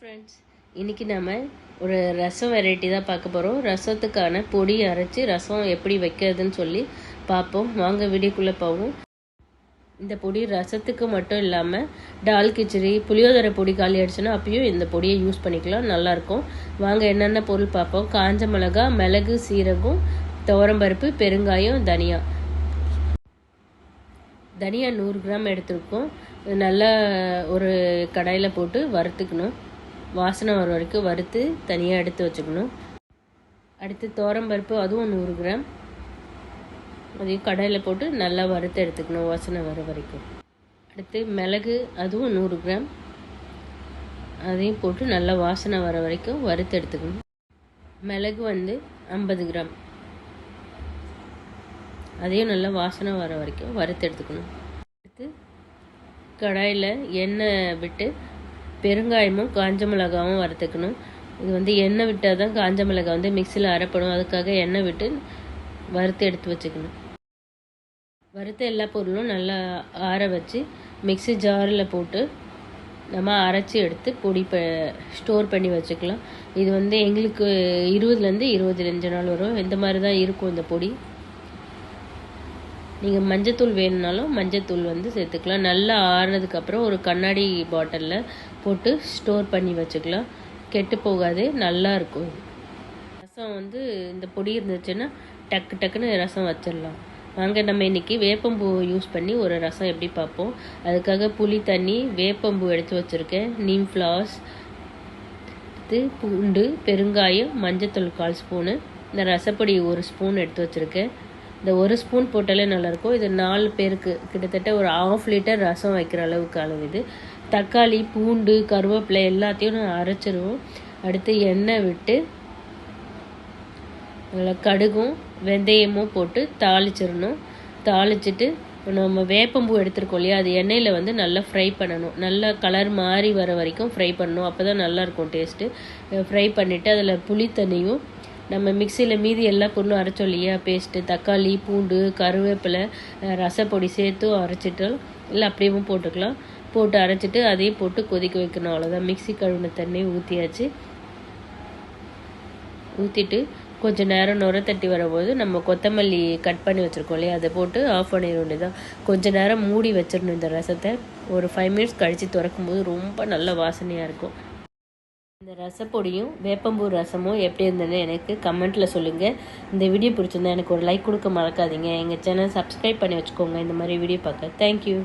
Friends, இன்றைக்கி நம்ம ஒரு ரசம் வெரைட்டி தான் பார்க்க போகிறோம். ரசத்துக்கான பொடி அரைச்சி ரசம் எப்படி வைக்கிறதுன்னு சொல்லி பார்ப்போம். வாங்க வீடியோக்குள்ளே போவோம். இந்த பொடி ரசத்துக்கு மட்டும் இல்லாமல் டால் கிச்சடி, புளியோதரை பொடி காலி ஆயிடுச்சுன்னா அப்பயும் இந்த பொடியை யூஸ் பண்ணிக்கலாம், நல்லாயிருக்கும். வாங்க என்னென்ன பொருள் பார்ப்போம். காஞ்ச மிளகா, மிளகு, சீரகம், துவரம்பருப்பு, பெருங்காயம், தனியா 100 கிராம் எடுத்துருக்கோம். நல்லா ஒரு கடாயில் போட்டு வறுத்துக்கணும். வாசனை வர வரைக்கும் வறுத்து தனியாக எடுத்து வச்சுக்கணும். அடுத்து துவரம்பருப்பு, அதுவும் 100 கிராம், அதையும் கடாயில் போட்டு நல்லா வறுத்து எடுத்துக்கணும் வாசனை வர வரைக்கும். அடுத்து மிளகு, அதுவும் 100 கிராம், அதையும் போட்டு நல்லா வாசனை வர வரைக்கும் வறுத்து எடுத்துக்கணும். மிளகு 50 கிராம், அதையும் நல்லா வாசனை வர வரைக்கும் வறுத்து எடுத்துக்கணும். அடுத்து கடாயில் எண்ணெய் விட்டு பெருங்காயமும் காஞ்ச மிளகாவும் வறுத்துக்கணும். இது எண்ணெய் விட்டால் தான் காஞ்ச மிளகாய் மிக்சியில் அரைப்படும். அதுக்காக எண்ணெய் விட்டு வறுத்து எடுத்து வச்சுக்கணும். வறுத்த எல்லா பொருளும் நல்லா ஆற வச்சு மிக்சி ஜாரில் போட்டு நம்ம அரைச்சி எடுத்து பொடி ஸ்டோர் பண்ணி வச்சுக்கலாம். இது எங்களுக்கு 20லேருந்து 25 நாள் வரும். இந்த மாதிரி தான் இருக்கும் இந்த பொடி. நீங்கள் மஞ்சத்தூள் வேணும்னாலும் மஞ்சத்தூள் சேர்த்துக்கலாம். நல்லா ஆறுனதுக்கப்புறம் ஒரு கண்ணாடி பாட்டிலில் போட்டு ஸ்டோர் பண்ணி வச்சுக்கலாம். கெட்டு போகாது, நல்லா இருக்கும். ரசம் இந்த பொடி இருந்துச்சுன்னா டக்குன்னு ரசம் வச்சிடலாம். வாங்க நம்ம இன்றைக்கி வேப்பம்பூ யூஸ் பண்ணி ஒரு ரசம் எப்படி பார்ப்போம். அதுக்காக புளி தண்ணி, வேப்பம்பூ எடுத்து வச்சுருக்கேன், நீம் ஃப்ளவர்ஸ், பூண்டு, பெருங்காயம், மஞ்சத்தூள் 1/4 ஸ்பூனு, இந்த ரசப்பொடி 1 ஸ்பூன் எடுத்து வச்சுருக்கேன். இந்த 1 ஸ்பூன் போட்டாலே நல்லாயிருக்கும். இது 4 பேருக்கு கிட்டத்தட்ட ஒரு 1/2 லிட்டர் ரசம் வைக்கிற அளவுக்கு அளவு இது. தக்காளி, பூண்டு, கருவேப்பிலை எல்லாத்தையும் நான் அரைச்சிடுவோம். அடுத்து எண்ணெய் விட்டு நல்லா கடுகும் வெந்தயமும் போட்டு தாளிச்சிடணும். தாளிச்சிட்டு நம்ம வேப்பம்பூ எடுத்துருக்கோம் இல்லையா, அது எண்ணெயில் நல்லா ஃப்ரை பண்ணணும். நல்லா கலர் மாறி வர வரைக்கும் ஃப்ரை பண்ணணும். அப்போ தான் நல்லாயிருக்கும் டேஸ்ட்டு. ஃப்ரை பண்ணிவிட்டு அதில் புளி தண்ணியும் நம்ம மிக்சியில் மீதி எல்லா பொருளும் அரைச்சோம் இல்லையா, பேஸ்ட்டு, தக்காளி, பூண்டு, கருவேப்பிலை, ரசப்பொடி சேர்த்து அரைச்சிட்டோம். இல்லை அப்படியும் போட்டுக்கலாம். போட்டு அரைச்சிட்டு அதையும் போட்டு கொதிக்க வைக்கணும். அவ்வளோதான். மிக்சி கழுவின தண்ணி ஊற்றியாச்சு. ஊற்றிட்டு கொஞ்சம் நேரம் நுர தட்டி வரும்போது நம்ம கொத்தமல்லி கட் பண்ணி வச்சுருக்கோம் இல்லையா, அதை போட்டு ஆஃப் பண்ணிட வேண்டியதான். கொஞ்சம் நேரம் மூடி வச்சிடணும் இந்த ரசத்தை. ஒரு 5 மினிட்ஸ் கழித்து திறக்கும்போது ரொம்ப நல்ல வாசனையாக இருக்கும். இந்த ரசப்பொடியும் வேப்பம்பூ ரசமும் எப்படி இருந்ததுன்னு எனக்கு கமெண்ட்டில் சொல்லுங்கள். இந்த வீடியோ பிடிச்சிருந்தா எனக்கு ஒரு லைக் கொடுக்க மறக்காதீங்க. எங்கள் சேனல் சப்ஸ்கிரைப் பண்ணி வச்சுக்கோங்க இந்த மாதிரி வீடியோ பார்க்க. தேங்க்யூ.